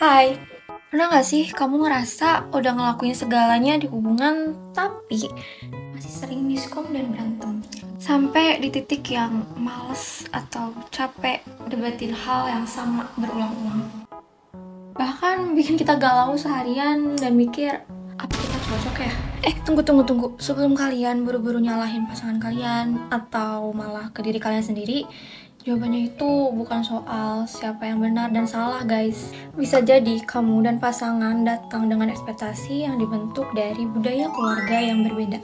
Hai, pernah gak sih kamu ngerasa udah ngelakuin segalanya di hubungan tapi masih sering miskom dan berantem? Sampai di titik yang males atau capek debatin hal yang sama berulang-ulang. Bahkan bikin kita galau seharian dan mikir, apa kita cocok ya? Tunggu. Sebelum kalian buru-buru nyalahin pasangan kalian atau malah ke diri kalian sendiri, jawabannya itu bukan soal siapa yang benar dan salah, guys. Bisa jadi kamu dan pasangan datang dengan ekspektasi yang dibentuk dari budaya keluarga yang berbeda.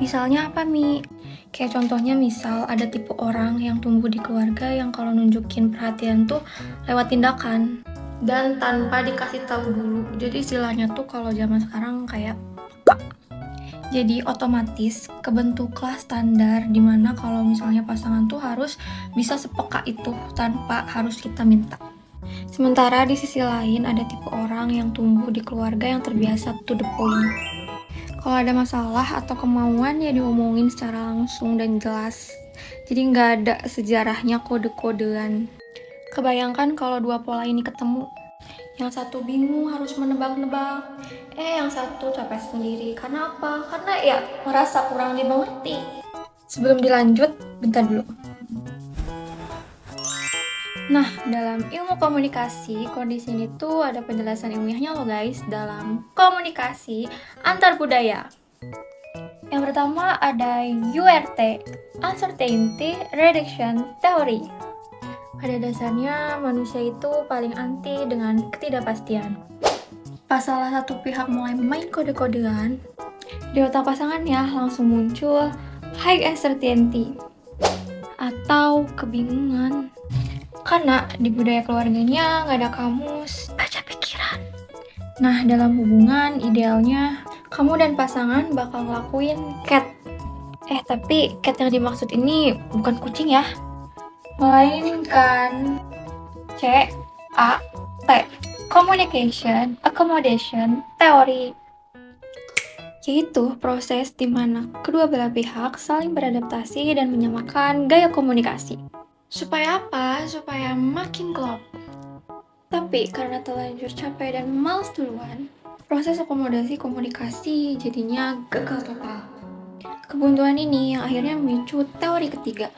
Misalnya apa, Mi? Kayak contohnya misal ada tipe orang yang tumbuh di keluarga yang kalau nunjukin perhatian tuh lewat tindakan dan tanpa dikasih tahu dulu. Jadi istilahnya tuh kalau zaman sekarang kayak jadi otomatis kebentuklah standar dimana kalau misalnya pasangan tuh harus bisa sepeka itu tanpa harus kita minta. Sementara di sisi lain ada tipe orang yang tumbuh di keluarga yang terbiasa to the point. Kalau ada masalah atau kemauan ya diomongin secara langsung dan jelas. Jadi nggak ada sejarahnya kode-kodean. Kebayangkan kalau dua pola ini ketemu. Yang satu bingung harus menebak-nebak, yang satu capek sendiri. Karena apa? Karena ya merasa kurang dimengerti. Sebelum dilanjut, bentar dulu. Nah, dalam ilmu komunikasi, kondisi ini tuh ada penjelasan ilmiahnya loh guys, dalam komunikasi antar budaya. Yang pertama ada URT, Uncertainty Reduction Theory. Pada dasarnya, manusia itu paling anti dengan ketidakpastian. Pas salah satu pihak mulai main kode-kodean, di otak pasangannya langsung muncul high uncertainty atau kebingungan. Karena di budaya keluarganya nggak ada kamus baca pikiran. Nah, dalam hubungan idealnya, kamu dan pasangan bakal ngelakuin cat. Tapi cat yang dimaksud ini bukan kucing ya, melainkan CAT, Communication Accommodation Theory, yaitu proses di mana kedua belah pihak saling beradaptasi dan menyamakan gaya komunikasi. Supaya apa? Supaya makin klop. Tapi karena terlanjur capek dan males duluan, proses akomodasi komunikasi jadinya gagal total. Kebuntuan ini yang akhirnya memicu teori ketiga,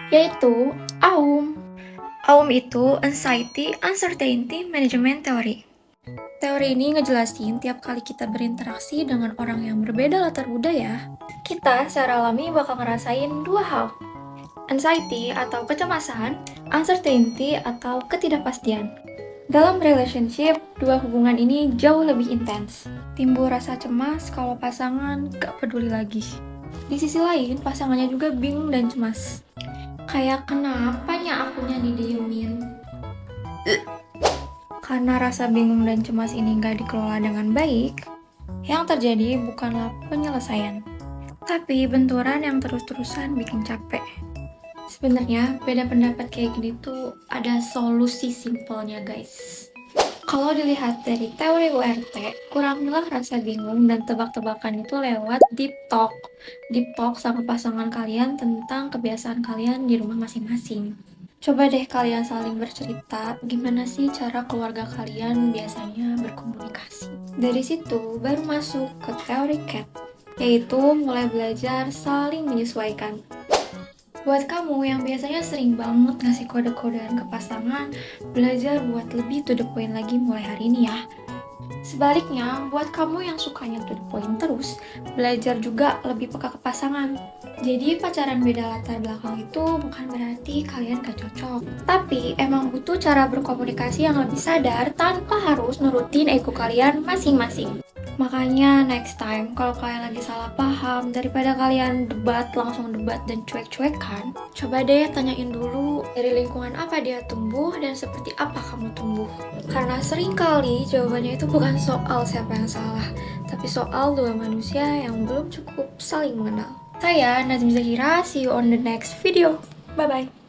yaitu AUM. AUM itu Anxiety Uncertainty Management Theory. Teori ini ngejelasin tiap kali kita berinteraksi dengan orang yang berbeda latar budaya, kita secara alami bakal ngerasain dua hal. Anxiety atau kecemasan, uncertainty atau ketidakpastian. Dalam relationship, dua hubungan ini jauh lebih intens. Timbul rasa cemas kalau pasangan gak peduli lagi. Di sisi lain, pasangannya juga bingung dan cemas. Kayak kenapa ya akunya didiemin? Karena rasa bingung dan cemas ini gak dikelola dengan baik, yang terjadi bukanlah penyelesaian, tapi benturan yang terus-terusan bikin capek. Sebenarnya beda pendapat kayak gini tuh ada solusi simpelnya guys. Kalau dilihat dari teori URT, kurangilah rasa bingung dan tebak-tebakan itu lewat deep talk. Deep talk sama pasangan kalian tentang kebiasaan kalian di rumah masing-masing. Coba deh kalian saling bercerita gimana sih cara keluarga kalian biasanya berkomunikasi. Dari situ baru masuk ke teori CAT, yaitu mulai belajar saling menyesuaikan. Buat kamu yang biasanya sering banget ngasih kode-kodean ke pasangan, belajar buat lebih to the point lagi mulai hari ini ya. Sebaliknya, buat kamu yang sukanya to the point terus, belajar juga lebih peka ke pasangan. Jadi pacaran beda latar belakang itu bukan berarti kalian gak cocok. Tapi emang butuh cara berkomunikasi yang lebih sadar tanpa harus nurutin ego kalian masing-masing. Makanya next time kalau kalian lagi salah paham, daripada kalian langsung debat dan cuek-cuekan, coba deh tanyain dulu dari lingkungan apa dia tumbuh dan seperti apa kamu tumbuh. Karena seringkali jawabannya itu bukan soal siapa yang salah, tapi soal dua manusia yang belum cukup saling mengenal. Saya Nazmi Zahira, see you on the next video. Bye-bye.